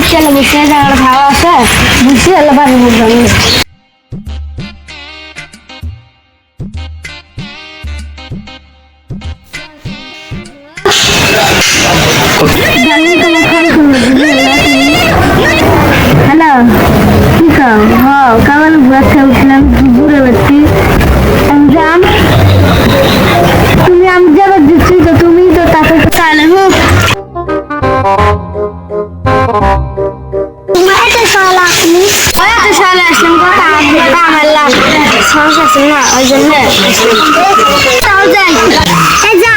চলে বসে জায়গাটা ভালো আছে বুঝছি হলে বাড়ি বুঝলাম হ্যালো কি কাম কামাল বাচ্চা উঠলাম ঘুরে বেড়াচ্ছি জাম তুমি আমি যাবার দিচ্ছি তো তুমি তো তাতে তাহলে হোক সমস্যা আছে না ওই জন্য তাও যাই যা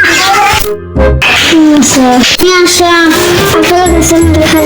কি আসা আপনার কাছে দেখা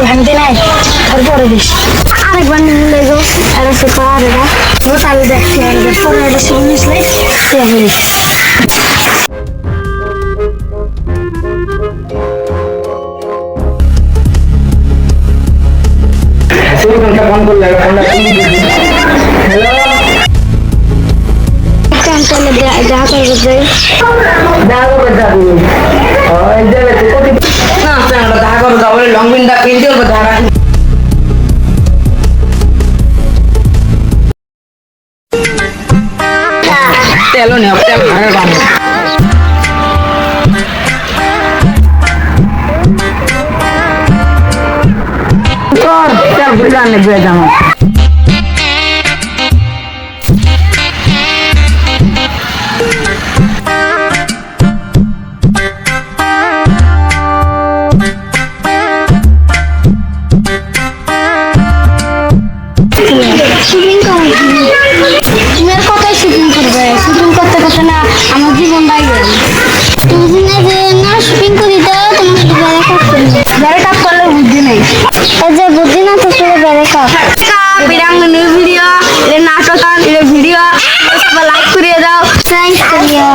ভাঙতে নাই তারপরে দিস আরেকবার নিলে গো আর সে পারে না ও তাহলে দেখছি একবার পরে এটা শুনিস লাই তেলো নে তেল ভাঙে বানো তোর তেল বুঝানে দিয়ে যাবো শুটিং করবে তুমি কোথায় শুটিং করবে শুটিং করতে করতে না আমার জীবনটাই গেল তুমি না শুটিং করি তো তোমার বেড়ে কাপ করলে বুদ্ধি নেই যে বুদ্ধি না তো শুধু বেড়ে কাপ বিরাঙ্গনের ভিডিও নাটক ভিডিও লাইক করিয়ে দাও থ্যাংকস করিয়া